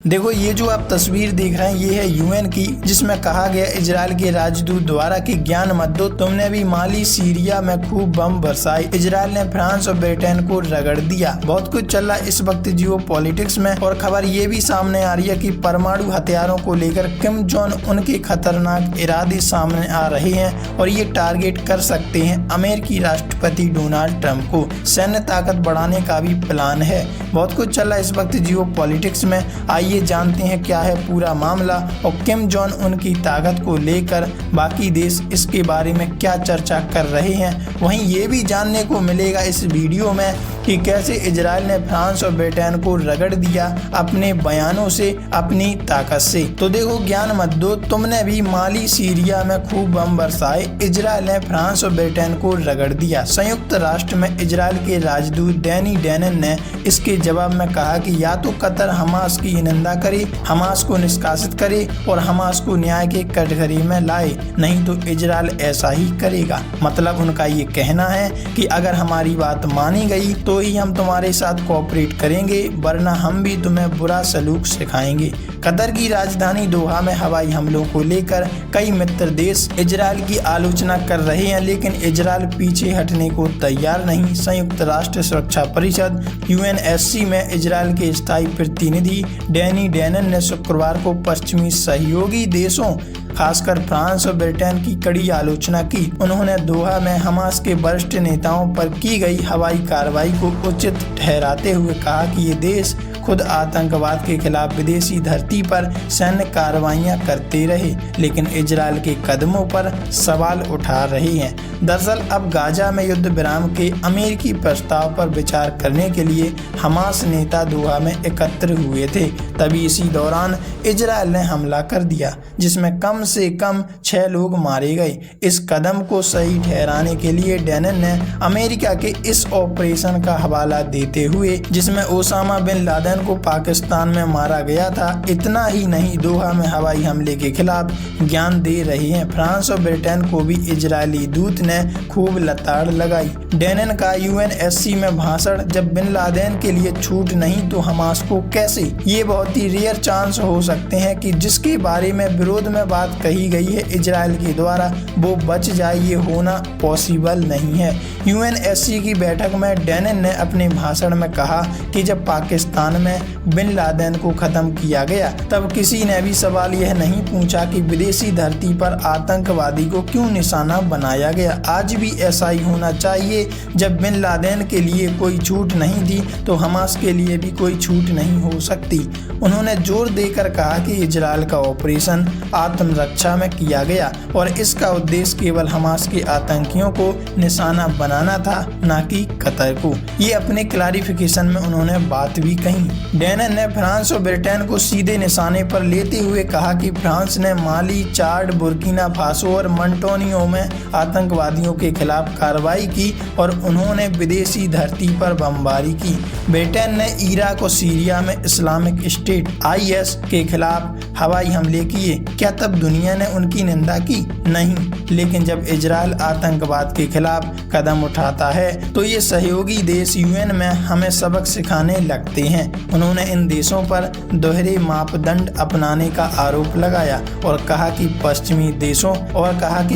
देखो ये जो आप तस्वीर देख रहे हैं ये है यूएन की, जिसमें कहा गया इजराइल के राजदूत द्वारा कि ज्ञान मत दो, तुमने भी माली सीरिया में खूब बम बरसाए। इजराइल ने फ्रांस और ब्रिटेन को रगड़ दिया। बहुत कुछ चल रहा है इस वक्त जियो पॉलिटिक्स में, और खबर ये भी सामने आ रही है कि परमाणु हथियारों को लेकर किम जोंग उनके खतरनाक इरादे सामने आ रहे हैं और ये टारगेट कर सकते हैं अमेरिकी राष्ट्रपति डोनाल्ड ट्रंप को। सैन्य ताकत बढ़ाने का भी प्लान है। बहुत कुछ चल रहा है इस वक्त जियो पॉलिटिक्स में। ये जानते हैं क्या है पूरा मामला और किम जोंग उनकी ताकत को लेकर बाकी देश इसके बारे में क्या चर्चा कर रहे हैं। वहीं ये भी जानने को मिलेगा इस वीडियो में कि कैसे इजराइल ने फ्रांस और ब्रिटेन को रगड़ दिया अपने बयानों से, अपनी ताकत से। तो देखो ज्ञान मत दो, तुमने भी माली सीरिया में खूब बम बरसाए। इजराइल ने फ्रांस और ब्रिटेन को रगड़ दिया। संयुक्त राष्ट्र में इजराइल के राजदूत डैनी डैनन ने इसके जवाब में कहा कि या तो कतर हमास की निंदा करे, हमास को निष्कासित करे और हमास को न्याय के कटघरे में लाए, नहीं तो इजराइल ऐसा ही करेगा। मतलब उनका ये कहना है कि अगर हमारी बात मानी गई तो ही हम तुम्हारे साथ कोऑपरेट करेंगे, वरना हम भी तुम्हें बुरा सलूक सिखाएंगे। कतर की राजधानी दोहा में हवाई हमलों को लेकर कई मित्र देश इजराइल की आलोचना कर रहे हैं, लेकिन इजराइल पीछे हटने को तैयार नहीं। संयुक्त राष्ट्र सुरक्षा परिषद यूएनएससी में इजराइल के स्थायी प्रतिनिधि डैनी डैनन ने शुक्रवार को पश्चिमी सहयोगी देशों खासकर फ्रांस और ब्रिटेन की कड़ी आलोचना की। उन्होंने दोहा में हमास के वरिष्ठ नेताओं पर की गई हवाई कार्रवाई को उचित ठहराते हुए कहा कि ये देश खुद आतंकवाद के खिलाफ विदेशी धरती पर सैन्य कार्रवाइयां करते रहे, लेकिन इजराइल के कदमों पर सवाल उठा रहे हैं। दरअसल अब गाजा में युद्ध विराम के अमेरिकी प्रस्ताव पर विचार करने के लिए हमास नेता दोहा में एकत्र हुए थे। तभी इसी दौरान इजराइल ने हमला कर दिया, जिसमें कम से कम 6 लोग मारे गए। इस कदम को सही ठहराने के लिए डैनन ने अमेरिका के इस ऑपरेशन का हवाला देते हुए, जिसमें ओसामा बिन लादेन को पाकिस्तान में मारा गया था, इतना ही नहीं दोहा में हवाई हमले के खिलाफ ज्ञान दे रहे हैं। फ्रांस और ब्रिटेन को भी इजरायली दूत ने खूब लताड़ लगाई। डैनन का यूएनएससी में भाषण, जब बिन लादेन के लिए छूट नहीं तो हमास को कैसे? ये बहुत ही रेयर चांस हो सकते हैं कि जिसके बारे में विरोध में बात कही गई है इजराइल के द्वारा वो बच जाए। ये होना पॉसिबल नहीं है। यूएनएससी की बैठक में डैनन ने अपने भाषण में कहा कि जब पाकिस्तान में बिन लादेन को खत्म किया गया तब किसी ने भी सवाल यह नहीं पूछा कि विदेशी धरती पर आतंकवादी को क्यों निशाना बनाया गया। आज भी ऐसा ही होना चाहिए। जब बिन लादेन के लिए कोई छूट नहीं थी तो हमास के लिए भी कोई छूट नहीं हो सकती। उन्होंने जोर देकर कहा कि इजराइल का ऑपरेशन आत्मरक्षा में किया गया और इसका उद्देश्य केवल हमास के आतंकियों को निशाना बनाना था, न कि कतर को। ये अपने क्लैरिफिकेशन में उन्होंने बात भी कही। डैनन ने फ्रांस और ब्रिटेन को सीधे निशाने पर लेते हुए कहा कि फ्रांस ने माली, चाड, बुर्किना फासो और मंटोनियो में आतंकवादियों के खिलाफ कार्रवाई की और उन्होंने विदेशी धरती पर बमबारी की। ब्रिटेन ने इराक और सीरिया में इस्लामिक स्टेट IS के खिलाफ हवाई हमले किए। क्या तब दुनिया ने उनकी निंदा की? नहीं। लेकिन जब इजराइल आतंकवाद के खिलाफ कदम उठाता है तो ये सहयोगी देश यूएन में हमें सबक सिखाने लगते हैं। उन्होंने इन देशों पर दोहरे मापदंड अपनाने का आरोप लगाया और कहा कि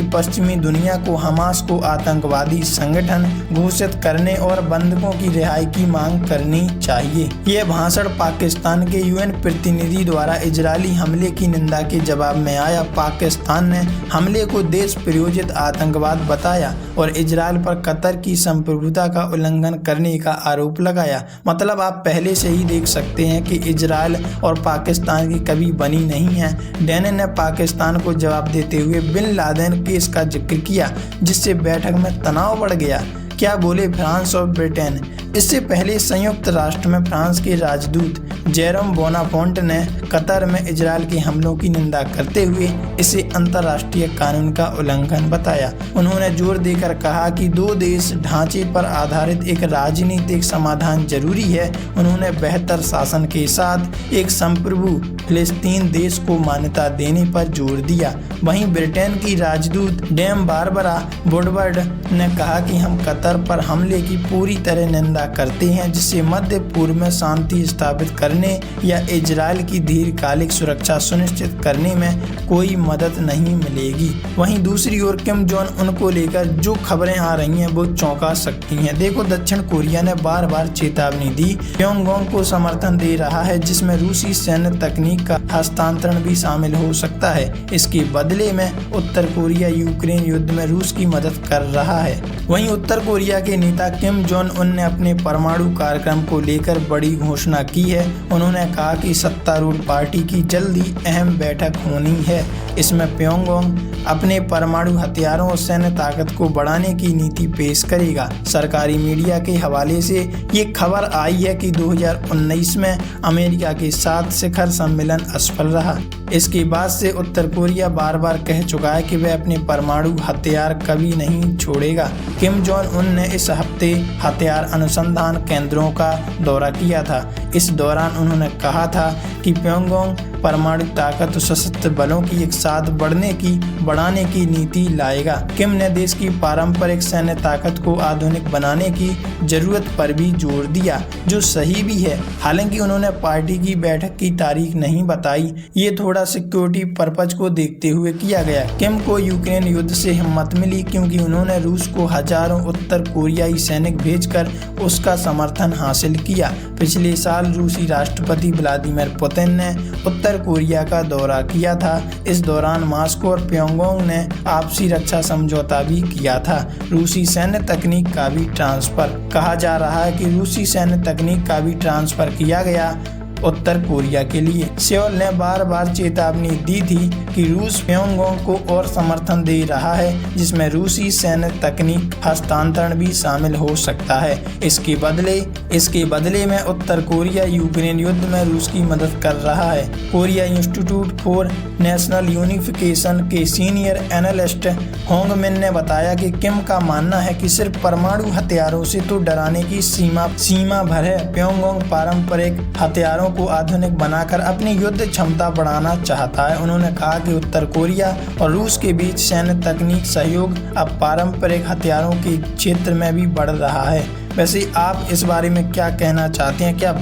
पश्चिमी दुनिया को हमास को आतंकवादी संगठन घोषित करने और बंधकों की रिहाई की मांग करनी चाहिए। यह भाषण पाकिस्तान के यूएन प्रतिनिधि द्वारा इजरायली हमले की निंदा के जवाब में आया। पाकिस्तान ने हमले को देश प्रायोजित आतंकवाद बताया और इजराइल पर कतर की संप्रभुता का उल्लंघन करने का आरोप लगाया। मतलब आप पहले से ही देख सकते हैं कि इजराइल और पाकिस्तान की कभी बनी नहीं है। डैनन ने पाकिस्तान को जवाब देते हुए बिन लादेन केस का जिक्र किया, जिससे बैठक में तनाव बढ़ गया। क्या बोले फ्रांस और ब्रिटेन? इससे पहले संयुक्त राष्ट्र में फ्रांस के राजदूत जेरोम बोनाफोंट ने कतर में इजराइल के हमलों की निंदा करते हुए इसे अंतर्राष्ट्रीय कानून का उल्लंघन बताया। उन्होंने जोर देकर कहा कि 2 देश ढांचे पर आधारित एक राजनीतिक समाधान जरूरी है। उन्होंने बेहतर शासन के साथ एक संप्रभु फिलिस्तीन देश को मान्यता देने पर जोर दिया। वहीं ब्रिटेन की राजदूत डेम बारबरा वुडवर्ड ने कहा कि हम कतर पर हमले की पूरी तरह निंदा झगड़ा करते हैं, जिससे मध्य पूर्व में शांति स्थापित करने या इजराइल की दीर्घकालिक सुरक्षा सुनिश्चित करने में कोई मदद नहीं मिलेगी। वहीं दूसरी ओर किम जोंग उन को लेकर जो खबरें आ रही हैं वो चौंका सकती हैं। देखो, दक्षिण कोरिया ने बार बार चेतावनी दी, प्योंगयांग को समर्थन दे रहा है, जिसमें रूसी सैन्य तकनीक का हस्तांतरण भी शामिल हो सकता है। इसके बदले में उत्तर कोरिया यूक्रेन युद्ध में रूस की मदद कर रहा है। वहीं उत्तर कोरिया के नेता किम जोंग उन ने अपने परमाणु कार्यक्रम को लेकर बड़ी घोषणा की है। उन्होंने कहा कि सत्तारूढ़ पार्टी की जल्दी अहम बैठक होनी है। इसमें प्योंगयांग अपने परमाणु हथियारों और सैन्य ताकत को बढ़ाने की नीति पेश करेगा। सरकारी मीडिया के हवाले से ये खबर आई है कि 2019 में अमेरिका के साथ शिखर सम्मेलन असफल रहा। इसके बाद से उत्तर कोरिया बार बार कह चुका है कि वह अपने परमाणु हथियार कभी नहीं छोड़ेगा। किम जोंग उन ने इस हफ्ते हथियार अनुसंधान केंद्रों का दौरा किया था। इस दौरान उन्होंने कहा था कि प्योंगयांग परमाणु ताकत और सशस्त्र बलों की एक साथ बढ़ाने की नीति लाएगा। किम ने देश की पारंपरिक सैन्य ताकत को आधुनिक बनाने की जरूरत पर भी जोर दिया, जो सही भी है। हालांकि उन्होंने पार्टी की बैठक की तारीख नहीं बताई। ये थोड़ा सिक्योरिटी पर्पज को देखते हुए किया गया। किम को यूक्रेन युद्ध से हिम्मत मिली क्योंकि उन्होंने रूस को हजारों उत्तर कोरियाई सैनिक भेजकर उसका समर्थन हासिल किया। पिछले साल रूसी राष्ट्रपति व्लादिमीर पुतिन ने उत्तर कोरिया का दौरा किया था। इस दौरान मॉस्को और प्योंगयांग ने आपसी रक्षा समझौता भी किया था। रूसी सैन्य तकनीक का भी ट्रांसफर कहा जा रहा है कि रूसी सैन्य तकनीक का भी ट्रांसफर किया गया उत्तर कोरिया के लिए। सेउल ने बार बार चेतावनी दी थी कि रूस प्योंगयांग को और समर्थन दे रहा है, जिसमें रूसी सैन्य तकनीक हस्तांतरण भी शामिल हो सकता है। इसके बदले में उत्तर कोरिया यूक्रेन युद्ध में रूस की मदद कर रहा है। Korea institute for national unification के सीनियर एनालिस्ट होंग मिन ने बताया कि किम का मानना है कि सिर्फ परमाणु हथियारों से तो डराने की सीमा भर है। प्योंगयांग पारंपरिक हथियारों को आधुनिक बनाकर अपनी युद्ध क्षमता बढ़ाना चाहता है। उन्होंने कहा कि उत्तर कोरिया और रूस के बीच सैन्य तकनीक सहयोग अब पारंपरिक हथियारों के क्षेत्र में भी बढ़ रहा है। वैसे आप इस बारे में क्या कहना चाहते हैं? क्या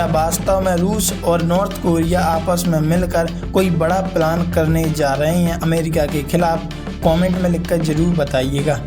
वास्तव में रूस और नॉर्थ कोरिया आपस में मिलकर कोई बड़ा प्लान करने जा रहे हैं अमेरिका के खिलाफ? कमेंट में लिखकर जरूर बताइएगा।